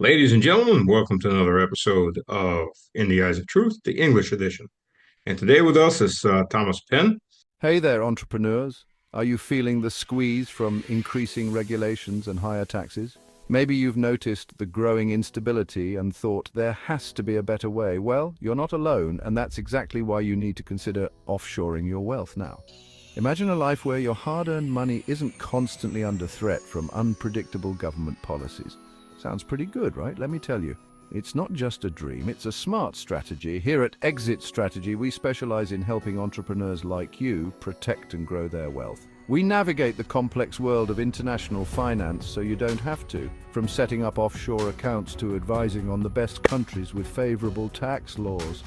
Ladies and gentlemen, welcome to another episode of In the Eyes of Truth, the English edition. And today with us is Thomas Penn. Hey there, entrepreneurs. Are you feeling the squeeze from increasing regulations and higher taxes? Maybe you've noticed the growing instability and thought there has to be a better way. Well, you're not alone, and that's exactly why you need to consider offshoring your wealth now. Imagine a life where your hard-earned money isn't constantly under threat from unpredictable government policies. Sounds pretty good, right? Let me tell you. It's not just a dream, it's a smart strategy. Here at Exit Strategy, we specialize in helping entrepreneurs like you protect and grow their wealth. We navigate the complex world of international finance so you don't have to, from setting up offshore accounts to advising on the best countries with favorable tax laws.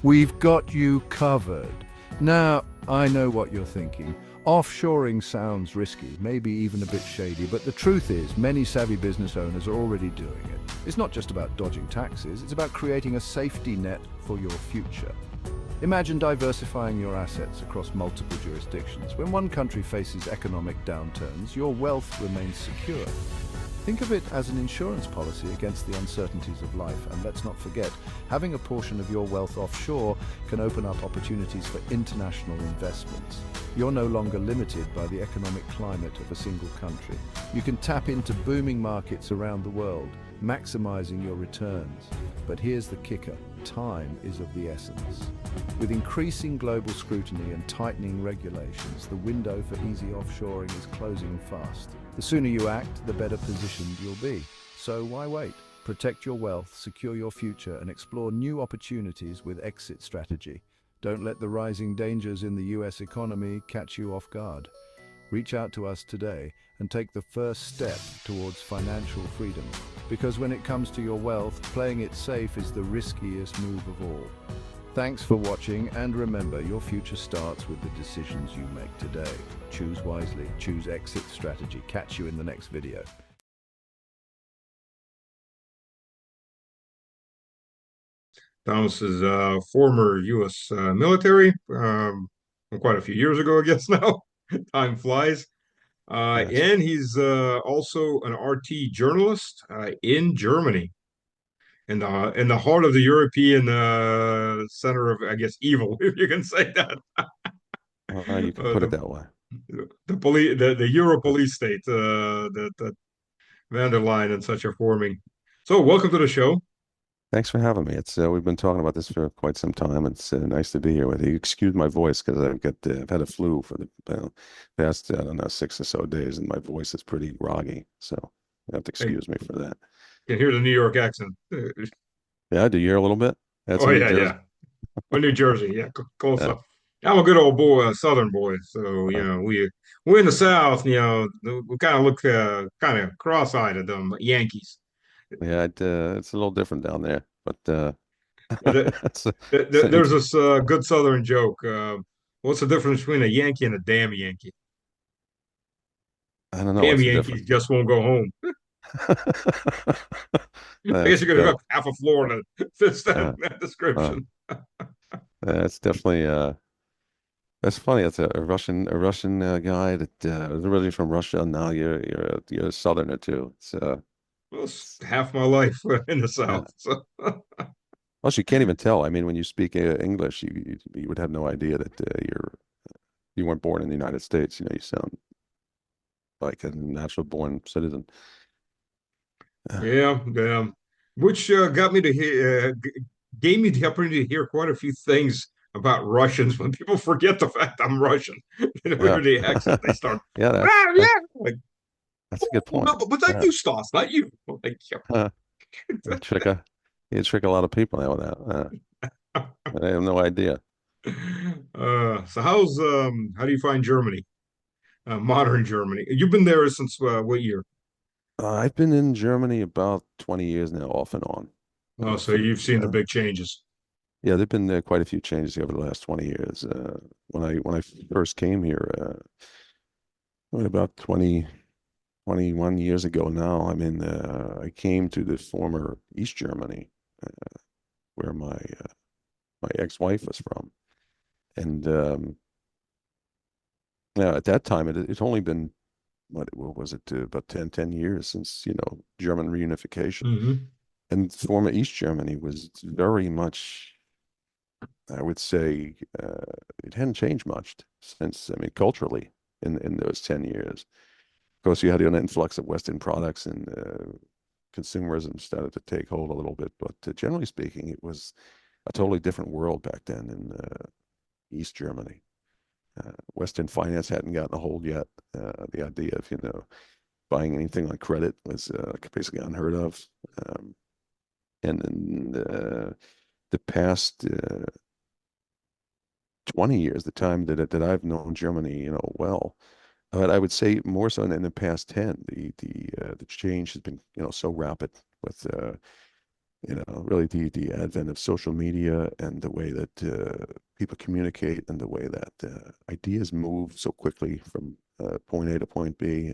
We've got you covered. Now, I know what you're thinking. Offshoring sounds risky, maybe even a bit shady, but the truth is many savvy business owners are already doing it. It's not just about dodging taxes, it's about creating a safety net for your future. Imagine diversifying your assets across multiple jurisdictions. When one country faces economic downturns, your wealth remains secure. Think of it as an insurance policy against the uncertainties of life. And let's not forget, having a portion of your wealth offshore can open up opportunities for international investments. You're no longer limited by the economic climate of a single country. You can tap into booming markets around the world, maximizing your returns. But here's the kicker. Time is of the essence. With increasing global scrutiny and tightening regulations, the window for easy offshoring is closing fast. The sooner you act, the better positioned you'll be. So why wait? Protect your wealth, secure your future, and explore new opportunities with Exit Strategy. Don't let the rising dangers in the US economy catch you off guard. Reach out to us today and take the first step towards financial freedom. Because when it comes to your wealth, playing it safe is the riskiest move of all. Thanks for watching, and remember, your future starts with the decisions you make today. Choose wisely, choose Exit Strategy. Catch you in the next video. Thomas is former U.S. Military, quite a few years ago, I guess now. Time flies. Yes. And he's also an RT journalist in Germany, in the heart of the European center of, I guess, evil, if you can say that. You can put it The that way. the Euro police state that Van der Leyen and such are forming. So, welcome to the show. Thanks for having me. It's we've been talking about this for quite some time. It's nice to be here with you. Excuse my voice because I've had a flu for the past, I don't know, 6 or so days, and my voice is pretty groggy. So you have to Hey, excuse me for that. can hear the New York accent. Yeah, do you hear a little bit? That's Oh in New yeah, Jersey. yeah. Well, New Jersey, yeah, close Yeah. up. I'm a good old boy, Southern boy. So Uh, we're in the South. We kind of look kind of cross-eyed at them Yankees. yeah, it's a little different down there, but Yeah, it's the same. there's this good Southern joke. What's the difference between a Yankee and a damn Yankee? I don't know Damn what's the difference. Yankees just won't go home. I guess That's you could good. hook half of Florida fits Uh, that uh, description. that's definitely that's funny. It's a Russian guy that was originally from Russia. Now you're a Southerner too. Well, it's half my life in the Yeah. South. So. Plus, you can't even tell. I mean, when you speak English, you would have no idea that you weren't born in the United States. You know, you sound like a natural born citizen. Uh, Yeah, yeah. Which got me to hear, gave me the opportunity to hear quite a few things about Russians when people forget the fact I'm Russian. yeah, Hear the accent, they start, yeah. ah, yeah, like, That's a good oh, point. no, but not Yeah. you, Stas, not you. Like, Uh, you trick a you trick a lot of people now with that. I have no idea. so how do you find Germany, modern Germany? You've been there since what year? I've been in Germany about 20 years now, off and on. Oh, so For the you've seen the big changes. Yeah, there've been quite a few changes over the last 20 years. When I first came here, about 21 years ago now, I came to the former East Germany, where my ex-wife was from. And yeah, at that time, it's only been, what was it, about ten years since, German reunification. Hmm. and former East Germany was very much, I would say, it hadn't changed much since, I mean, culturally in those 10 years. Of course, you had an influx of Western products and consumerism started to take hold a little bit, but generally speaking, it was a totally different world back then in East Germany. Western finance hadn't gotten a hold yet. The idea of, buying anything on credit was basically unheard of. Um, and in the past 20 years, the time that I've known Germany, well, but I would say more so in the past 10, the change has been, so rapid with, really the advent of social media and the way that people communicate and the way that ideas move so quickly from point A to point B.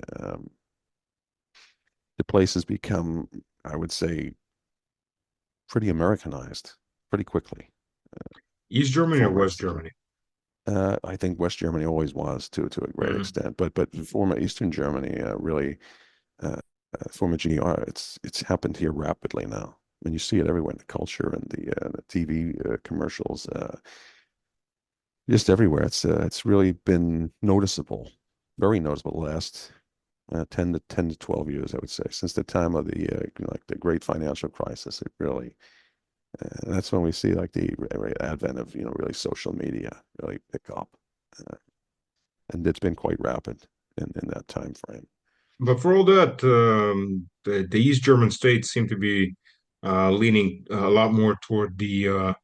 The place has become, I would say, pretty Americanized pretty quickly. East Germany or Former, West Germany? I think West Germany always was to a great Hmm. extent, but former Eastern Germany really, uh, former GDR, it's happened here rapidly now. And you see it everywhere in the culture and the TV commercials, just everywhere. It's really been noticeable, very noticeable the last 10 to 12 years, I would say, since the time of the like the great financial crisis. It really, that's when we see like the advent of really social media really pick up, uh, and it's been quite rapid in that time frame. But for all that, the East German states seem to be leaning a lot more toward the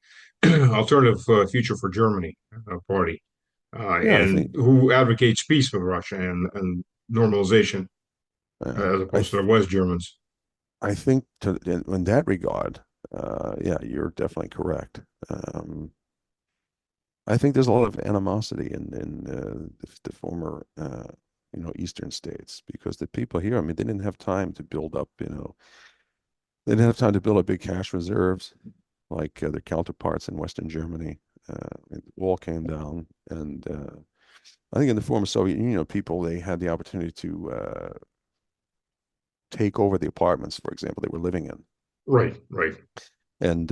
alternative future for Germany party, Yeah, I think and who advocates peace with Russia and normalization, as I opposed to th the West Germans. I think in that regard, yeah, you're definitely correct. I think there's a lot of animosity in the former Eastern states because the people here, I mean, they didn't have time to build up, they didn't have time to build up big cash reserves like their counterparts in Western Germany. The wall came down, and I think in the former Soviet Union, people they had the opportunity to take over the apartments, for example, they were living in, Right, right. and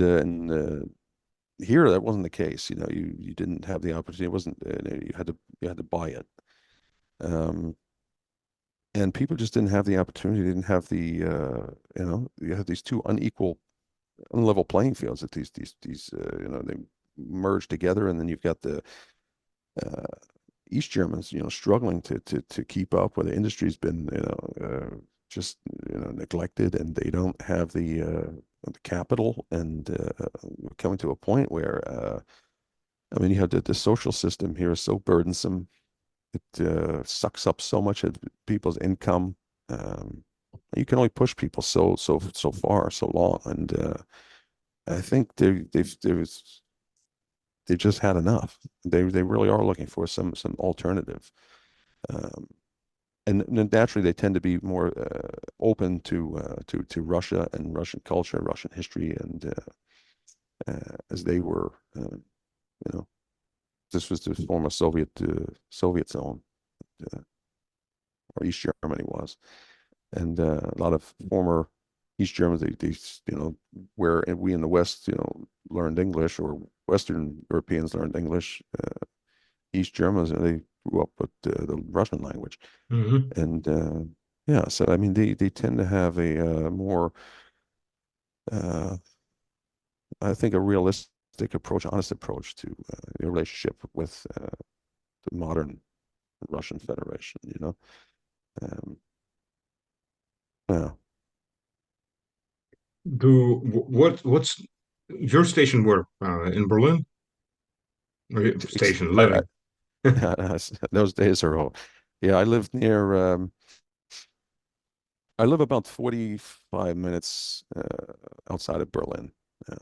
here that wasn't the case. You didn't have the opportunity. It wasn't you had to buy it. Um, and people just didn't have the opportunity. They didn't have the you have these two unequal, unlevel playing fields that these they merge together, and then you've got the uh, East Germans, struggling to keep up, where the industry's been just neglected, and they don't have the capital, and we're coming to a point where I mean, you have the social system here is so burdensome. It sucks up so much of people's income. Um, you can only push people so far, so long, and I think they've just had enough. They really are looking for some alternative, um, and naturally they tend to be more open to Russia and Russian culture, Russian history, and as they were, you know, this was the former Soviet zone, uh, or East Germany was. And a lot of former East Germans, they where we in the West, learned English, or Western Europeans learned English. East Germans, they grew up with the Russian language, Hmm. and yeah, so I mean, they tend to have a more, uh, I think, a realistic approach, honest approach to your relationship with the modern Russian Federation. Um, yeah, What's your station where in Berlin? Or your station I, living? those days are over. Yeah, I live near. I live about 45 minutes outside of Berlin. Uh,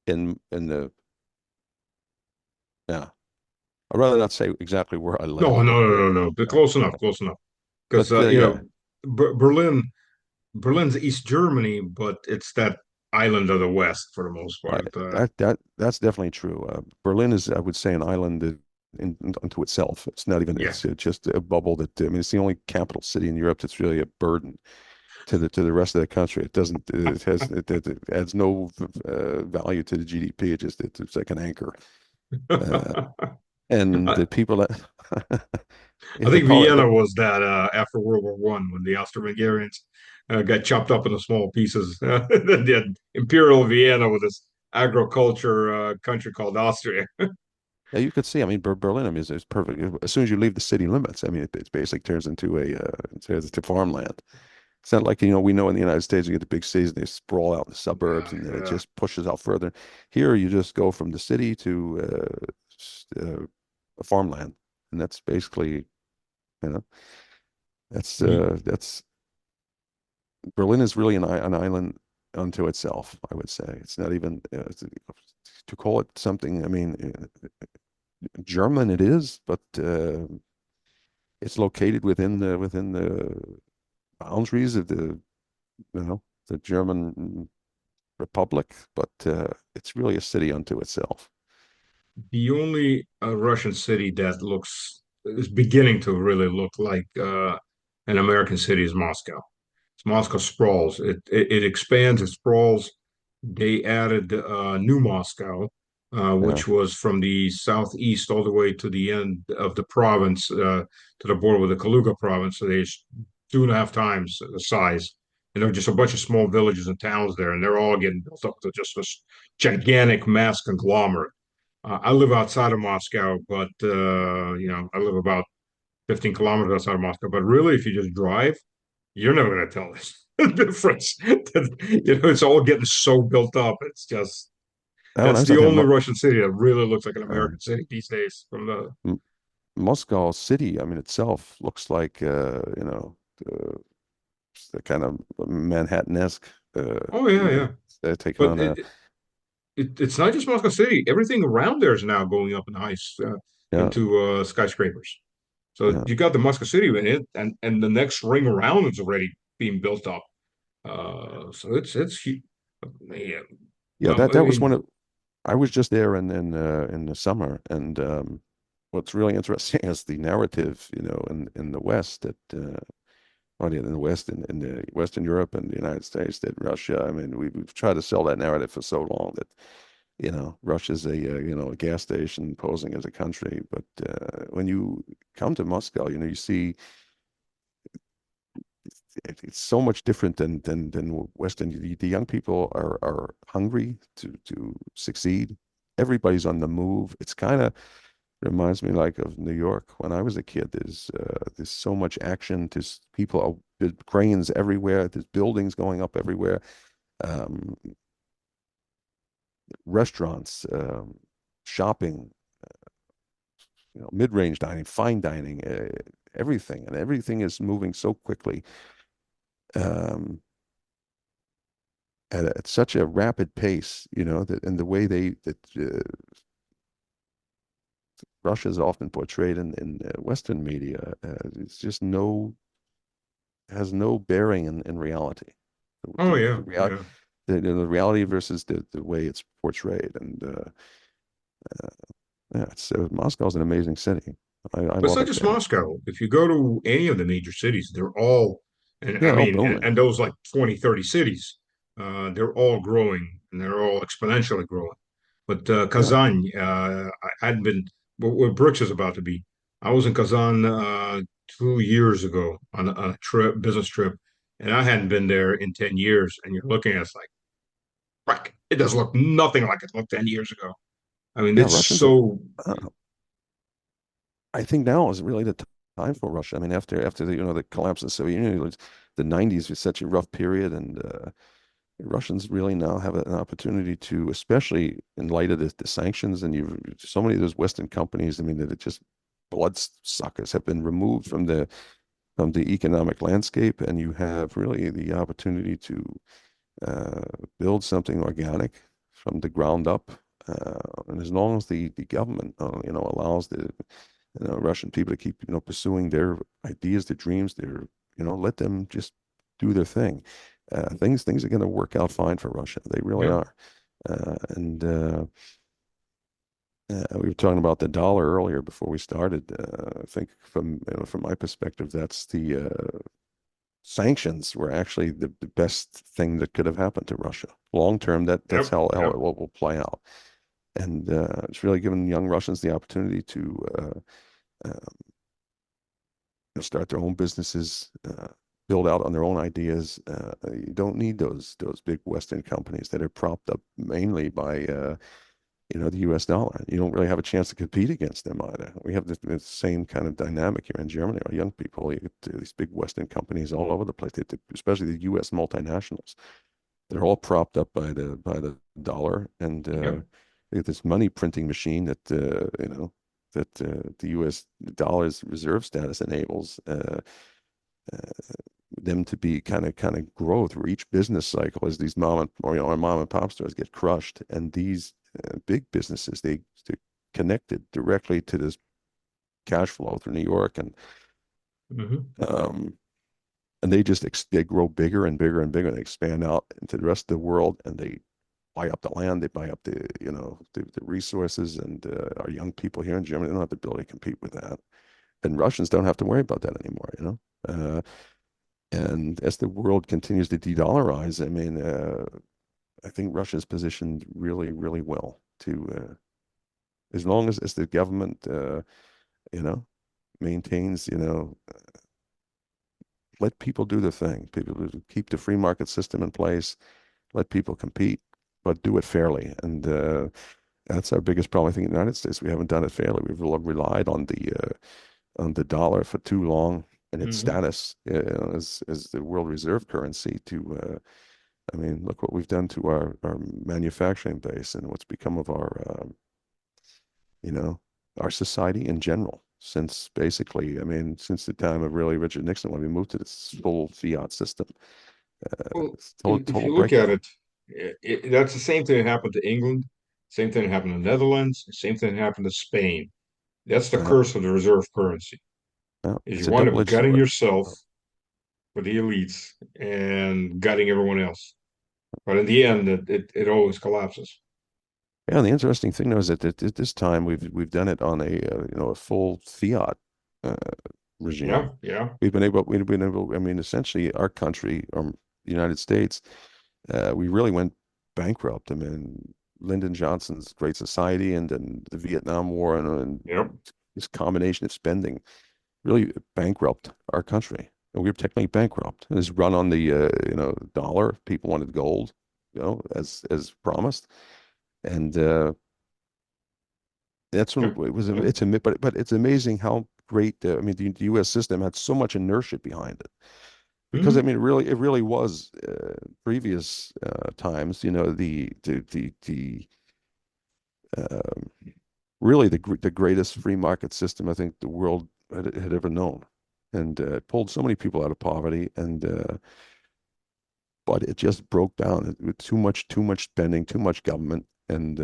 in the yeah, I'd rather not say exactly where I No, live, no, but no, no, no. But close enough, close enough. Because yeah, Berlin's East Germany, but it's that island of the West for the most I, part. that's definitely true. Berlin is, I would say, an island unto itself. It's not even. Yeah. It's just a bubble that. I mean, it's the only capital city in Europe that's really a burden. to the rest of the country. It doesn't. It adds no value to the GDP. It's like an anchor. Uh, and I, the people that I the think poly, Vienna was that after World War One when the Austro-Hungarians got chopped up into small pieces. The Imperial Vienna with this agriculture country called Austria. yeah, you could see. I mean, Berlin, I mean, is perfect. As soon as you leave the city limits, I mean, it basically turns into it turns into farmland. It's not like, we know in the United States, you get the big cities and they sprawl out in the suburbs Yeah, and then it yeah. just pushes out further. Here, you just go from the city to farmland. And that's basically, you know, that's Berlin is really an island unto itself, I would say. It's not even to call it something. I mean, German it is, but it's located within the boundaries of the German Republic, but it's really a city unto itself. The only Russian city that looks is beginning to really look like an American city is Moscow. Moscow sprawls. It expands. It sprawls. They added New Moscow, Yeah, which was from the southeast all the way to the end of the province, to the border with the Kaluga province. So there's 2.5 times the size. And there are just a bunch of small villages and towns there, and they're all getting built up to just this gigantic mass conglomerate. I live outside of Moscow, but I live about 15 kilometers outside of Moscow. But really, if you just drive, you're never going to tell this difference. It's all getting so built up. It's just when I that's was the out there, only Russian city that really looks like an uh, American city these days. From the M Moscow city, I mean, itself looks like the kind of Manhattan-esque. Oh yeah, yeah. They're taking But on a it's not just Moscow City. Everything around there is now going up in heights yeah, into skyscrapers. So yeah, you got the Moscow City in it, and the next ring around is already being built up. So it's yeah. yeah. I That was one mean, of I was just there in the summer, and what's really interesting is the narrative, in the West that or in the West, in the Western Europe and the United States, that Russia. I mean, we've tried to sell that narrative for so long that Russia's a gas station posing as a country. But when you come to Moscow, you see it's so much different than Western. The young people are hungry to succeed. Everybody's on the move. It's kind of reminds me like of New York when I was a kid. There's so much action. There's cranes everywhere. There's buildings going up everywhere. Um, Restaurants, shopping, mid-range dining, fine dining, everything, and everything is moving so quickly, um, at such a rapid pace, that and the way that Russia is often portrayed in Western media, it's just has no bearing in reality. oh yeah, The reality, yeah. the reality versus the way it's portrayed, and yeah, Moscow's an amazing city. I But it's love not it just there. Moscow. If you go to any of the major cities, they're all, and I Yeah, oh, mean, and, booming. and those like 20, 30 cities, they're all growing and they're all exponentially growing. But Yeah. Kazan, I hadn't been, what BRICS is about to be. I was in Kazan 2 years ago on a trip, business trip, and I hadn't been there in 10 years. And you're looking at it's like, it does look nothing like it looked 10 years ago. I mean, Yeah, it's Russians are, so, uh, I think now is really the time for Russia. I mean, after the collapse of the Soviet Union, the 90s was such a rough period, and Russians really now have an opportunity to, especially in light of the sanctions, and you've so many of those Western companies, I mean, that are just bloodsuckers have been removed from the economic landscape, and you have really the opportunity to uh, build something organic from the ground up. And as long as the government, allows the Russian people to keep, pursuing their ideas, their dreams, let them just do their thing. Things are going to work out fine for Russia. They really yeah. are. And We were talking about the dollar earlier before we started. I think from my perspective, that's sanctions were actually the best thing that could have happened to Russia. Long term, that's Yep, how yep. it will play out. And it's really given young Russians the opportunity to start their own businesses, build out on their own ideas. You don't need those big Western companies that are propped up mainly by the U.S. dollar. You don't really have a chance to compete against them either. We have the same kind of dynamic here in Germany. Our young people, you get these big Western companies all over the place, especially the U.S. multinationals. They're all propped up by the dollar, and Yep. they get this money printing machine that the U.S. dollar's reserve status enables uh, them to be kind of grow through each business cycle as these mom and pop stores get crushed, and these big businesses they connected directly to this cash flow through New York, Hmm. um, and they grow bigger and bigger and bigger. They expand out into the rest of the world, and they buy up the land, they buy up the resources, and our young people here in Germany don't have the ability to compete with that. And Russians don't have to worry about that anymore. And as the world continues to de-dollarize, I mean, I think Russia's positioned really, really well to, as long as the government, you know, maintains, let people do the thing. People keep the free market system in place, let people compete, but do it fairly. And that's our biggest problem. I think in the United States, we haven't done it fairly. We've relied on the dollar for too long and its Hmm. status as the world reserve currency to I mean, look what we've done to our manufacturing base and what's become of you know, our society in general since basically, I mean, since the time of really Richard Nixon when we moved to this full fiat system. Well, It's total, if total you look at breakdown. it, that's the same thing that happened to England, same thing that happened to the Netherlands, same thing that happened to Spain. That's the Uh, curse of the reserve currency, is it's you a wind up double-edged gutting sword. yourself for the elites and gutting everyone else. But in the end, it always collapses. Yeah, and the interesting thing though is that at this time we've done it on a full fiat uh, regime. Yeah, yeah, I mean, essentially our country, the United States, we really went bankrupt. I mean, Lyndon Johnson's Great Society and then the Vietnam War and yep, this combination of spending really bankrupt our country. And we were technically bankrupt. It was run on the dollar. People wanted gold, as promised. And that's when yep, it was. yep. But it's amazing how great. I mean, the U.S. system had so much inertia behind it because I Hmm. mean, it really was previous times. The um, really the greatest free market system I think the world had ever known, and it pulled so many people out of poverty. And but it just broke down with too much spending, too much government, and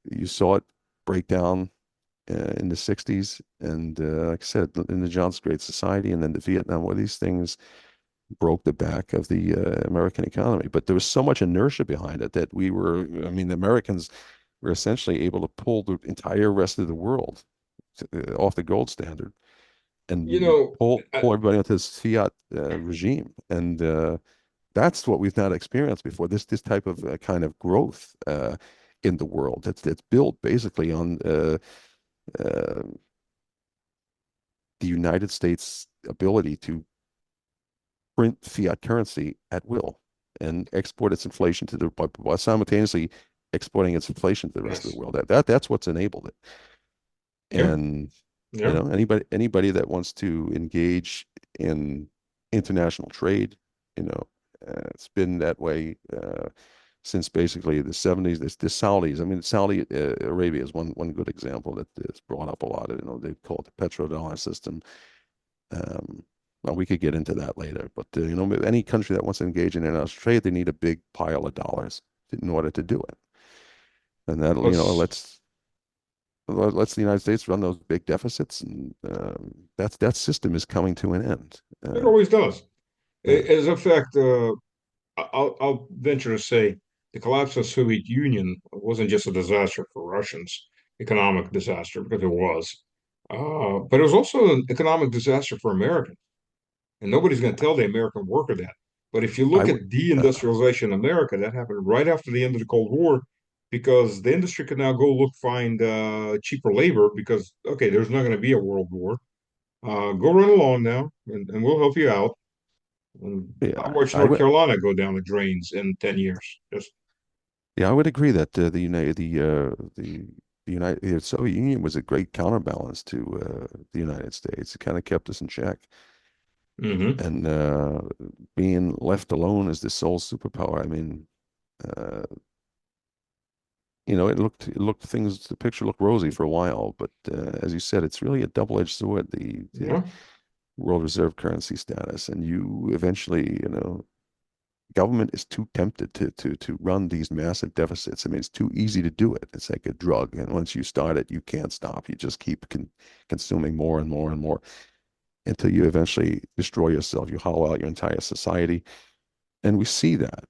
you saw it break down in the 60s. And like I said, in the Johnson Great Society and then the Vietnam War, these things broke the back of the American economy. But there was so much inertia behind it that I mean, the Americans were essentially able to pull the entire rest of the world off the gold standard You and know, pull everybody into this fiat regime. And that's what we've not experienced before. This type of kind of growth in the world that's built basically on uh, the United States' ability to print fiat currency at will and export its inflation to while simultaneously exporting its inflation to the rest of the yes, world. That's what's enabled it. yep, And yep. anybody that wants to engage in international trade, it's been that way since basically the 70s. The Saudis, I mean, Saudi Arabia is one good example that is brought up a lot. They call it the petrodollar system. Um, well, we could get into that later, but any country that wants to engage in international trade, they need a big pile of dollars in order to do it, and that Let's. lets the United States run those big deficits, and that system is coming to an end. It always does. Yeah, As a fact, I'll venture to say the collapse of the Soviet Union wasn't just a disaster for Russians, economic disaster, because it was, but it was also an economic disaster for Americans. and nobody's going to tell the American worker that. But if you I look would, at uh, deindustrialization in America, that happened right after the end of the Cold War, because the industry could now go look find cheaper labor because okay, there's not going to be a world war. Go run along now, and we'll help you out. And I yeah, watched I North would, Carolina go down the drains in 10 years. Just yeah, I would agree that the the Soviet Union was a great counterbalance to the United States. It kind of kept us in check, hmm and being left alone as the sole superpower. I mean, uh, the picture looked rosy for a while, but as you said, it's really a double-edged sword. The yeah, world reserve currency status, and you eventually, government is too tempted to run these massive deficits. I mean, it's too easy to do it. It's like a drug, and once you start it, you can't stop. You just keep consuming more and more and more until you eventually destroy yourself. You hollow out your entire society, and we see that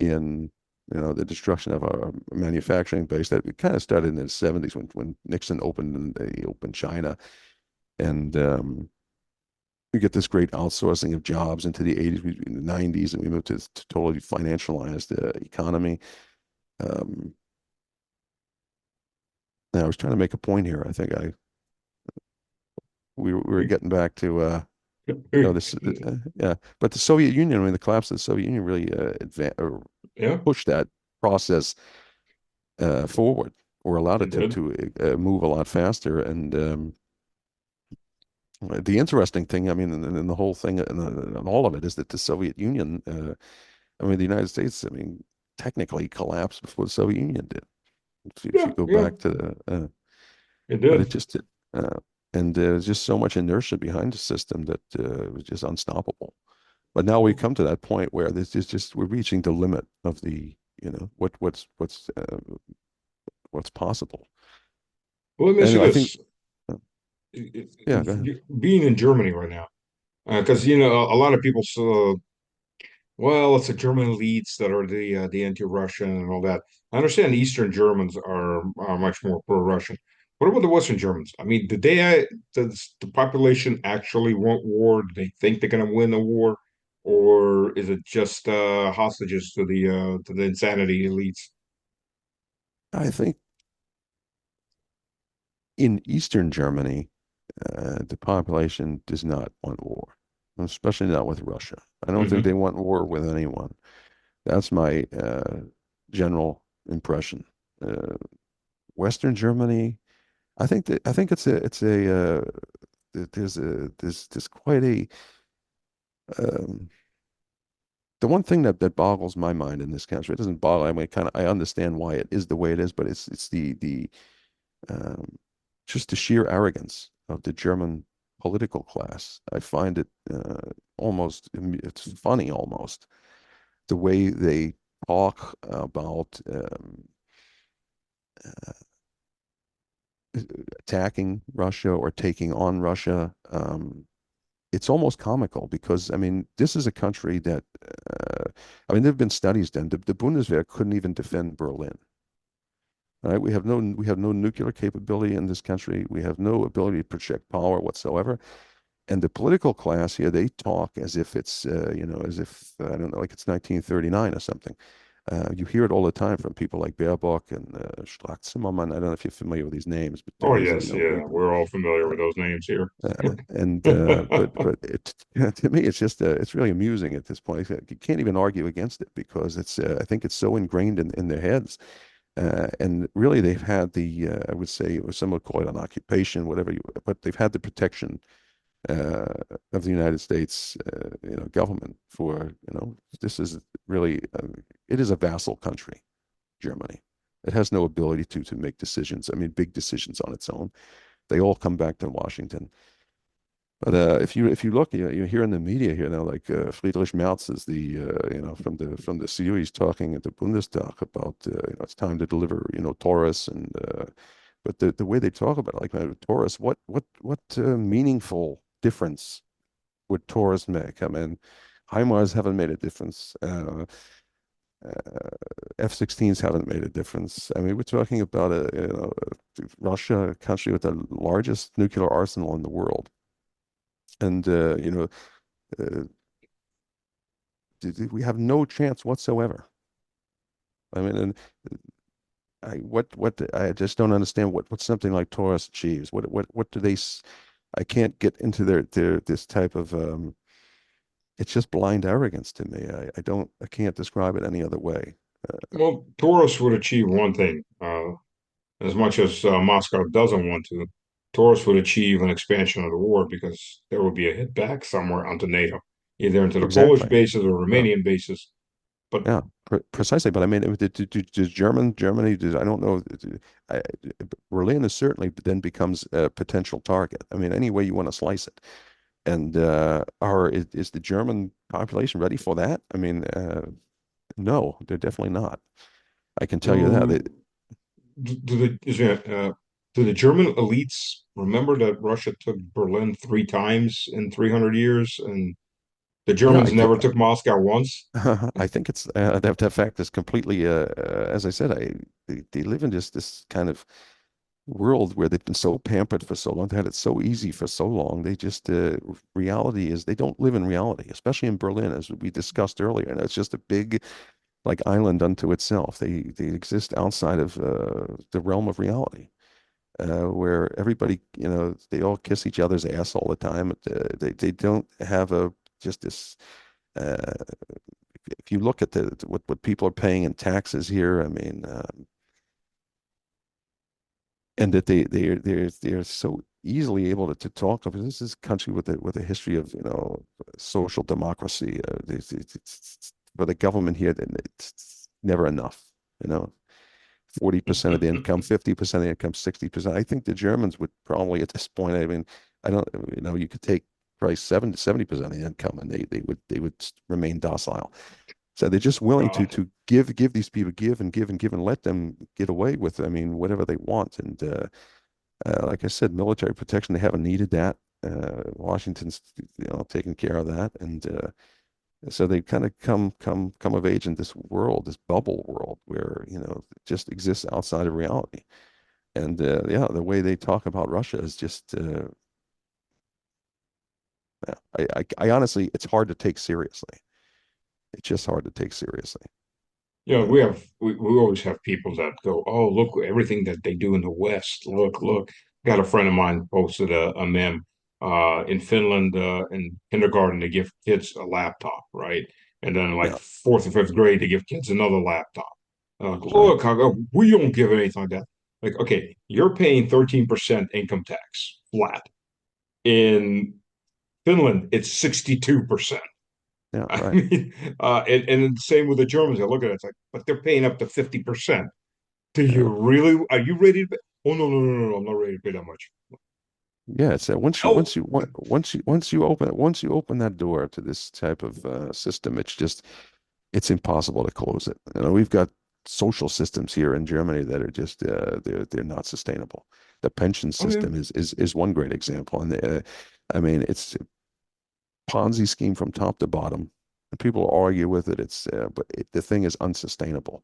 in the destruction of our manufacturing base that we kind of started in the 70s when Nixon opened China, and we get this great outsourcing of jobs into the 80s, in the 90s, and we moved to totally financialized economy. Um, and I was trying to make a point here. I think we were getting back to this yeah, but the Soviet Union, I mean, the collapse of the Soviet Union really yeah, pushed that process forward, or allowed it it to did. move a lot faster. And the interesting thing, I mean, and the whole thing, and all of it, is that the Soviet Union, I mean, the United States, I mean, technically collapsed before the Soviet Union did. If you Yeah, go yeah, back to it but it did. just did. And there's just so much inertia behind the system that it was just unstoppable. But now we come to that point where this is just we're reaching the limit of the, what's possible. Well, let me ask you Anyway, I think, this: uh, yeah, go ahead. being in Germany right now, because a lot of people well, it's the German elites that are the anti-Russian and all that. I understand the Eastern Germans are much more pro-Russian. What about the Western Germans? I mean, does the population actually want war? Do they think they're going to win the war, or is it just hostages to the insanity elites? I think in Eastern Germany, the population does not want war, especially not with Russia. I don't think they hmm want war with anyone. That's my general impression. Uh, Western Germany, I think there's quite a um, the one thing that boggles my mind in this country. It doesn't boggle. I mean, I understand why it is the way it is, but it's the um, just the sheer arrogance of the German political class. I find it it's funny almost the way they talk about attacking Russia or taking on Russia. It's almost comical because I mean this is a country that I mean there've been studies done. The Bundeswehr couldn't even defend Berlin. Right? We have no nuclear capability in this country. We have no ability to project power whatsoever. And the political class here, they talk as if it's as if I don't know, like it's 1939 or something. You hear it all the time from people like Baerbock and Strack-Zimmermann. I don't know if you're familiar with these names, but Oh these are yes, yeah, we're all familiar with those names here. and but it to me it's really amusing at this point. You can't even argue against it because it's I think it's so ingrained in their heads. And really, they've had I would say, or some would call it an occupation, whatever but they've had the protection uh, of the United States, government for, this is really, it is a vassal country, Germany. It has no ability to make decisions. I mean, big decisions on its own. They all come back to Washington. But if you look, you hear in the media here now, like Friedrich Merz is the from the CDU, he's talking at the Bundestag about it's time to deliver Taurus and but the way they talk about it, like Taurus, what meaningful difference would Taurus make? I mean, HIMARS haven't made a difference. F-16s haven't made a difference. I mean, we're talking about Russia, a country with the largest nuclear arsenal in the world. And uh, we have no chance whatsoever. I mean, and what I just don't understand what something like Taurus achieves. What do they? I can't get into their this type of it's just blind arrogance to me. I can't describe it any other way. Well, Taurus would achieve one thing, as much as Moscow doesn't want to. Taurus would achieve an expansion of the war because there would be a hit back somewhere onto NATO, either into the Polish Exactly. bases or Yeah. Romanian bases. But Yeah, precisely. But I mean, does Germany, I don't know. I, Berlin is certainly then becomes a potential target. I mean, any way you want to slice it. And is the German population ready for that? I mean, no, they're definitely not. I can tell you that. do do the German elites remember that Russia took Berlin three times in 300 years, and the Yeah, Germans never took Moscow once? I think it's that fact is completely, as I said, they live in this kind of world where they've been so pampered for so long, they had it so easy for so long. They just reality is they don't live in reality, especially in Berlin, as we discussed earlier. And it's just a big like island unto itself. They exist outside of the realm of reality, where everybody, they all kiss each other's ass all the time. They don't have a just this. Uh, if you look at what people are paying in taxes here, I mean, and that they're so easily able to talk of this is a country with a history of social democracy. For the government here, then it's never enough. You know, 40% of the income, 50% of the income, 60%. I think the Germans would probably at this point. I mean, I don't. You could take probably 70% of the income, and they would remain docile. So they're just willing to God. to give these people give and give and give and let them get away with, I mean, whatever they want. And like I said, military protection, they haven't needed that. Washington's taking care of that, and so they kind of come of age in this world, this bubble world where it just exists outside of reality. And yeah, the way they talk about Russia is just yeah, I honestly, it's hard to take seriously. It's just hard to take seriously. We And have we always have people that go, oh, look everything that they do in the West. Look. Got a friend of mine posted a meme. In Finland, in kindergarten, they give kids a laptop, right? And then like yeah, fourth or fifth grade, they give kids another laptop. right. Look, I go, we don't give anything like that. Like, okay, you're paying 13% income tax flat. In Finland, it's 62%. Yeah, I right. mean, and the same with the Germans. I look at it, it's like, but they're paying up to 50%. Do Yeah. you really, are you ready to pay? Oh, no, no, no, no, no, I'm not ready to pay that much. Yeah, it's once you Oh, once you once you open that door to this type of system, it's impossible to close it. We've got social systems here in Germany that are just they're not sustainable. The pension oh yeah. system is one great example, and I mean it's a Ponzi scheme from top to bottom. And people argue with it. The thing is unsustainable.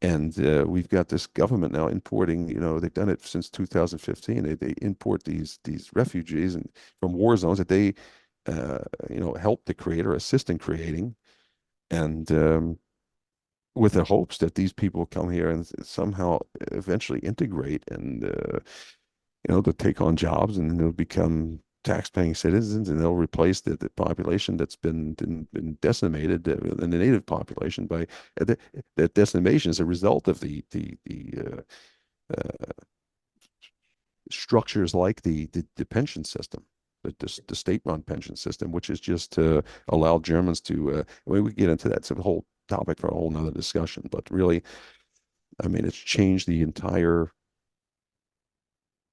And we've got this government now importing, they've done it since 2015. They import these refugees and from war zones that they, help to create or assist in creating, and with the hopes that these people come here and somehow eventually integrate and, they'll take on jobs and they'll become tax-paying citizens and they'll replace the population that's been decimated, the native population by the decimation as a result of the structures like the pension system, the state-run pension system, which is just to allow Germans to. I mean, we get into that. It's a whole topic for a whole nother discussion. But really, I mean, it's changed the entire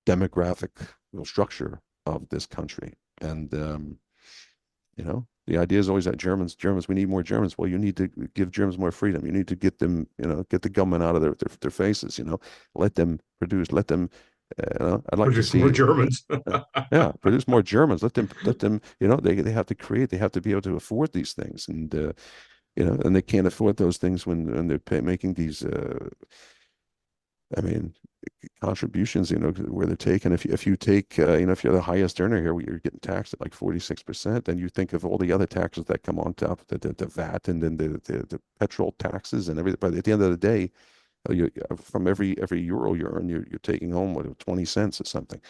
demographic structure of this country. And the idea is always that Germans, we need more Germans. Well, you need to give Germans more freedom. You need to get them, get the government out of their faces. Let them produce. Let them. I'd like to Produce more see. Germans. Uh, yeah, produce more Germans. Let them. They have to create. They have to be able to afford these things, and and they can't afford those things when they're making these I mean, contributions, where they're taken. If you take, if you're the highest earner here, you're getting taxed at like 46%, then you think of all the other taxes that come on top, the VAT, and then the petrol taxes and everything. But at the end of the day, from every euro you earn, you're taking home, what, 20 cents or something.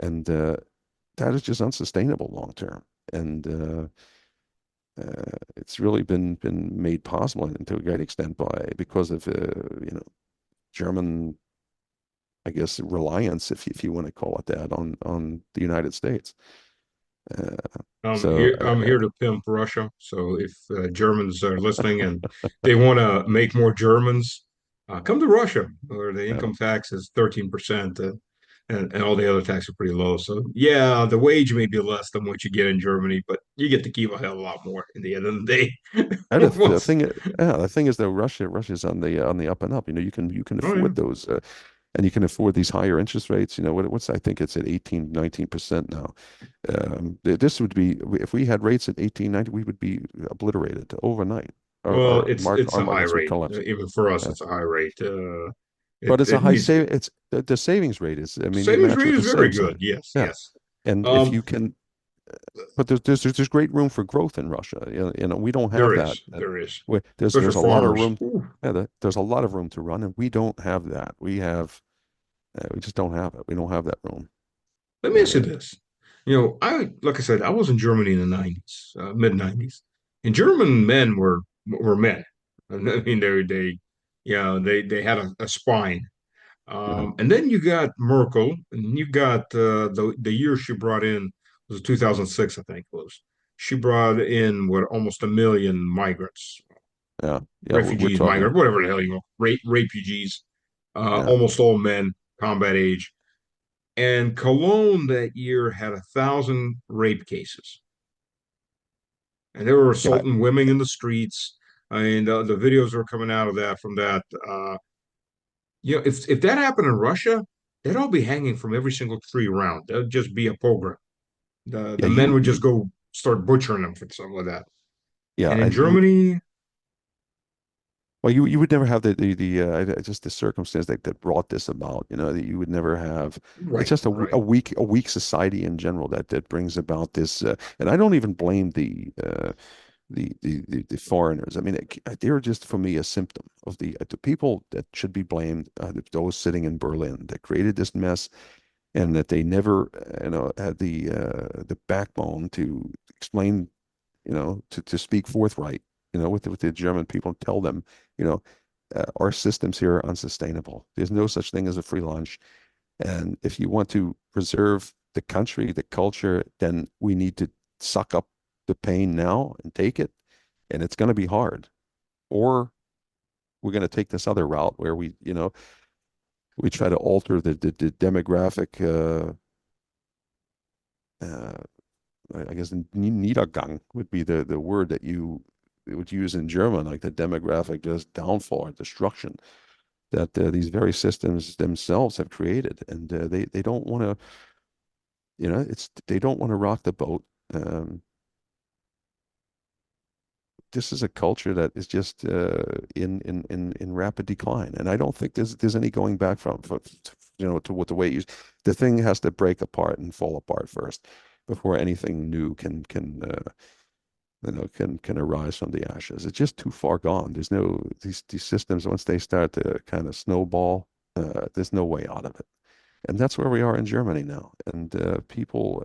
And that is just unsustainable long term. And it's really been made possible, and to a great extent, because of German, I guess, reliance, if you want to call it that, on the United States. Uh, so I'm here to pimp Russia. So if Germans are listening and they want to make more Germans, come to Russia, where the uh, income tax is 13%, and all the other taxes are pretty low. So yeah, the wage may be less than what you get in Germany, but you get to keep a hell of a lot more in the end of the day. and the Once- thing, yeah, the thing is though, Russia's on the up and up. You can oh yeah. afford those, and you can afford these higher interest rates. What's I think it's at 18, 19% now. This would be, if we had rates at 18, 19, we would be obliterated overnight. Well, it's Our a high markets would rate. collapse. Even for us, Yeah. it's a high rate. But it's a It high needs save. It's the savings rate is. I mean, you savings match rate with is the very same good. side. Yes, Yeah, yes. and if Um, you can, but there's great room for growth in Russia. We don't have there that. is, there is, There's especially a lot of farmers. room. Ooh. Yeah, there's a lot of room to run, and we don't have that. We just don't have it. We don't have that room. Let me ask you Uh, this. Like I said, I was in Germany in the 90s, mid 90s, and German men were men. I mean, they had a spine. yeah, And then you got Merkel, and you got the year she brought in was 2006, I think it was. She brought in what almost a million migrants, yeah, yeah. We're refugees, talking. migrants, whatever the hell refugees, Yeah, almost all men, combat age. And Cologne that year had 1,000 rape cases, and they were yeah, assaulting women in the streets. I mean, the videos are coming out of that from that. If that happened in Russia, they'd all be hanging from every single tree around. That'd just be a pogrom. The yeah. men would just go start butchering them for something like that. Yeah, And in and you. Germany, Well, you would never have just the circumstance that brought this about. That you would never have. It's right, just right. a weak society in general that brings about this. And I don't even blame the foreigners. I mean, they're just for me a symptom of the people that should be blamed. Those sitting in Berlin that created this mess, and that they never, had the backbone to explain, to speak forthright, with the German people, and tell them, you know, our systems here are unsustainable. There's no such thing as a free lunch. And if you want to preserve the country, the culture, then we need to suck up the pain now and take it. And it's going to be hard. Or we're going to take this other route where we try to alter the demographic, uh, I guess Niedergang would be the word that you would use in German, like the demographic just downfall or destruction that these very systems themselves have created, and they don't want to, they don't want to rock the boat. Um, this is a culture that is just in rapid decline, and I don't think there's any going back to what the way it used. The thing has to break apart and fall apart first before anything new can arise from the ashes. It's just too far gone. There's no these systems, once they start to kind of snowball, there's no way out of it. And that's where we are in Germany now. And people,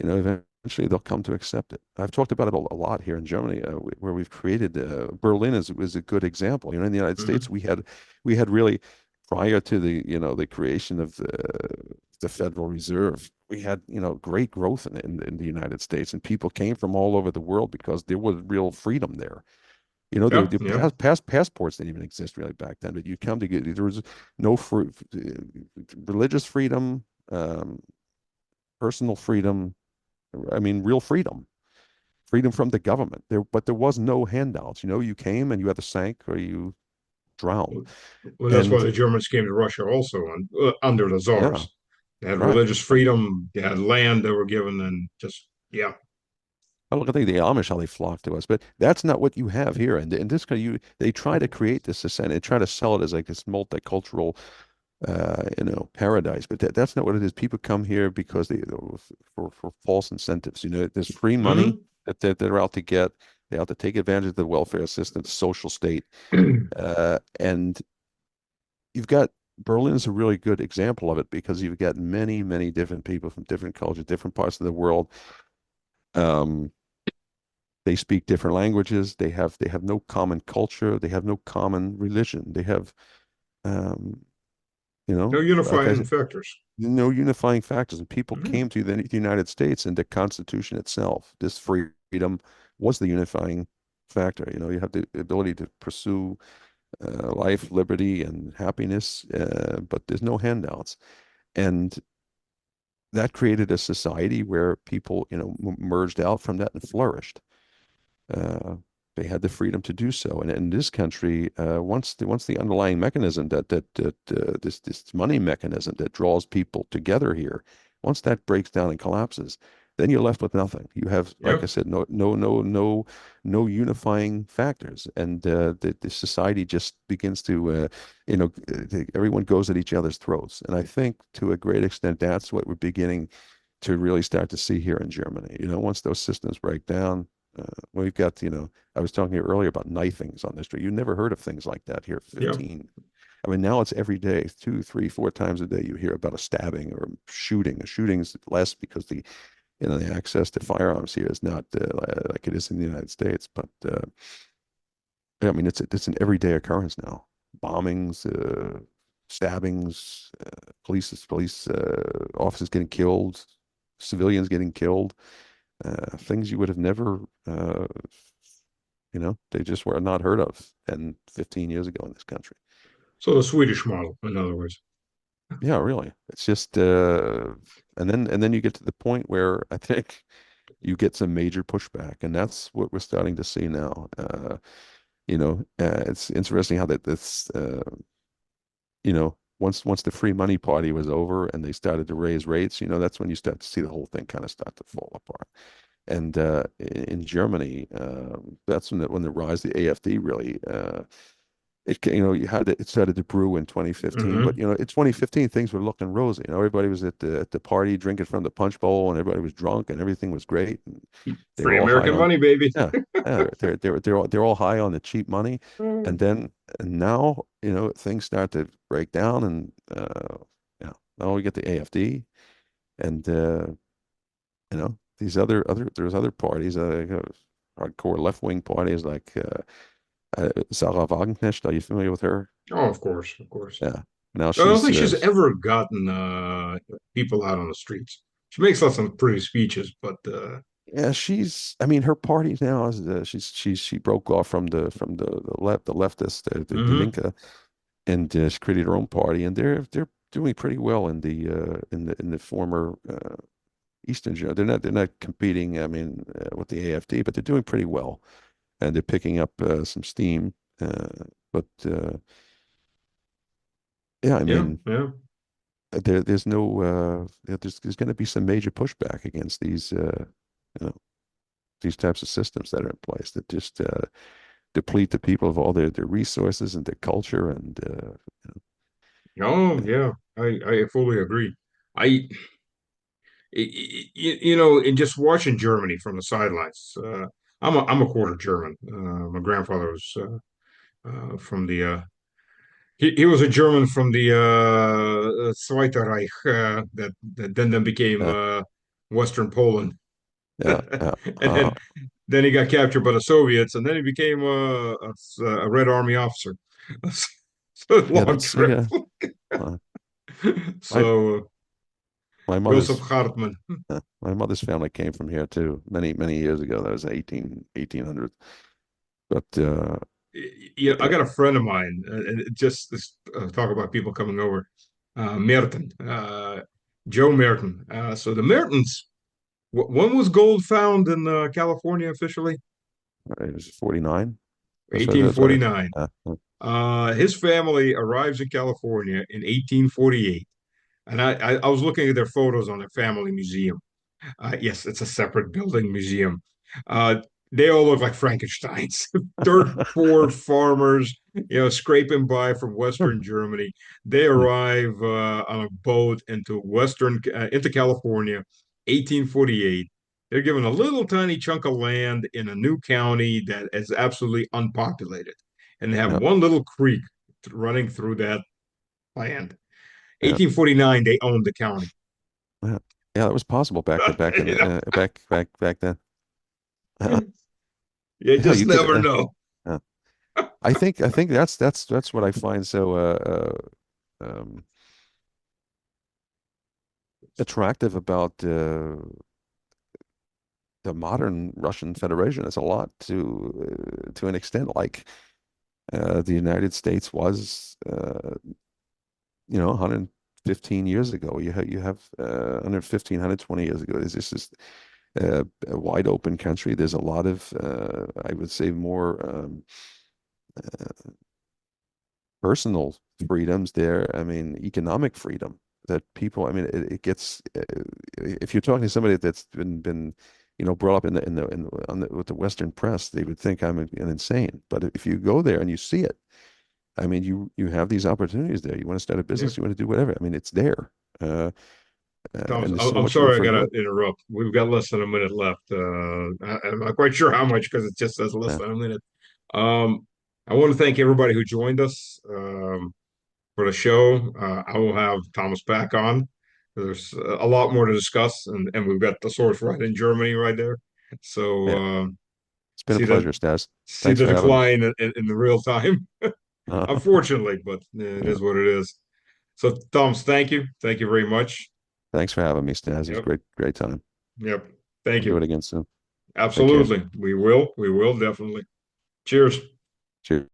eventually they'll come to accept it. I've talked about it a lot here in Germany, where we've created. Berlin is a good example. In the United States, Mhm. we had really, prior to the creation of the Federal Reserve, we had great growth in the United States, and people came from all over the world because there was real freedom there. Yeah, The yeah. passports didn't even exist really back then, but you come to get, there was no religious freedom, um, personal freedom. I mean, real freedom from the government. But there was no handouts. You came and you either sank or you drowned. Well, that's why And the Germans came to Russia also under the yeah, czars. They had right. religious freedom, they had land they were given, and just, yeah. I look at the Amish, how they flock to us, but that's not what you have here. And in this country, they try to create this society, they try to sell it as like this multicultural, paradise. But that's not what it is. People come here because for false incentives. There's free money Hmm. that they're out to get. They're out to take advantage of the welfare system, the social state, and you've got Berlin is a really good example of it because you've got many, many different people from different cultures, different parts of the world. Um, they speak different languages. They have no common culture. They have no common religion. They have, um, No like I unifying said, factors. no unifying factors. And people Mhm. came to the United States and the Constitution itself. This freedom was the unifying factor. You have the ability to pursue life, liberty, and happiness, but there's no handouts. And that created a society where people, merged out from that and flourished. Uh, they had the freedom to do so. And in this country, once the underlying mechanism this money mechanism that draws people together here, once that breaks down and collapses, then you're left with nothing. You have, like I Yep. said, no unifying factors, and the society just begins to, everyone goes at each other's throats. And I think to a great extent, that's what we're beginning to really start to see here in Germany. Once those systems break down, we've got, I was talking to you earlier about knifings on the street. You never heard of things like that here Yep. 15. I mean, now it's every day, two, three, four times a day, you hear about a stabbing or shooting. A shooting's less because the access to firearms here is not like it is in the United States. But yeah, I mean, it's an everyday occurrence now. Bombings, stabbings, police officers getting killed, civilians getting killed, things you would have never, they just were not heard of 10, 15 years ago in this country. So the Swedish model, in other words. Yeah, really. It's just, and then you get to the point where I think you get some major pushback, and that's what we're starting to see now. It's interesting how that this, once the free money party was over and they started to raise rates, that's when you start to see the whole thing kind of start to fall apart. And in Germany, that's when the rise of the AfD really, it started to brew in 2015. But Hmm. in 2015 things were looking rosy. Everybody was at the party drinking from the punch bowl, and everybody was drunk, and everything was great. And they were Free all high American on, money, baby. yeah, yeah, they're all high on the cheap money. And then and now things start to break down, and yeah, now we get the AfD, and these there's other parties, hardcore left-wing parties like Sarah Wagenknecht. Are you familiar with her? Oh, of course, of course. Yeah. Now I don't she's think she's ever gotten people out on the streets. She makes lots of pretty speeches, but yeah, I mean, her party now is she broke off from the leftist, the mhm. Linke, and she created her own party, and they're doing pretty well in the former Eastern Europe. They're not competing, I mean, with the AfD, but they're doing pretty well, and they're picking up some steam. But yeah, I Yeah, mean, yeah. there's no there's going to be some major pushback against you know these types of systems that are in place that just deplete the people of all their resources and their culture and Oh, yeah. I fully agree. I, in just watching Germany from the sidelines, I'm a quarter German. My grandfather was from the he was a German from the Zweite Reich that then became uh, Western Poland, yeah, and then he got captured by the Soviets, and then he became a Red Army officer. So yeah. long That's trip. yeah. Uh, my So my Joseph mother's Hartmann. my mother's family came from here too many many years ago. That was 1800. But Yeah, I got a friend of mine, and just this, talk about people coming over. Merton, Joe Merton. So the Mertons, when was gold found in California officially? it was 49. That's what 1849. His family arrives in California in 1848. And I was looking at their photos on their family museum. Yes, it's a separate building museum. Uh, They all look like Frankensteins. Dirt poor farmers, scraping by from Western Germany. They arrive on a boat into California, 1848. They're given a little tiny chunk of land in a new county that is absolutely unpopulated, and they have Yeah, one little creek running through that land. yeah, 1849, they owned the county. yeah, yeah. That was possible back in You know, back then. you Yeah, just you could. never know. Uh, I think that's what I find so um, attractive about the modern Russian Federation. It's a lot to an extent like the United States was, 115 years ago. You have 115, 120 years ago. This is a wide open country. There's a lot of, I would say, more uh, personal freedoms there. I mean, economic freedom that people, I mean, it gets, if you're talking to somebody that's been brought up with the Western press, they would think I'm an insane. But if you go there and you see it, I mean, you have these opportunities there. You want to start a Yeah. business, you want to do whatever. I mean, it's there. Uh, Thomas, and there's so I'm much room sorry I for got to growth. interrupt. We've got less than a minute left. I'm not quite sure how much because it just says less Yeah, than a minute. Um, I want to thank everybody who joined us for the show. I will have Thomas back on. There's a lot more to discuss, and we've got the source right in Germany right there. So yeah. It's been a see the pleasure, Stas. see Thanks the for having me. decline in the real time, unfortunately, but it Yeah. is what it is. So, Thomas, thank you very much. Thanks for having me, Stas. It was a Yep. great time. Yep. Thank We'll do you. it again soon. Take care. Absolutely. We will. We will definitely. Cheers. Cheers.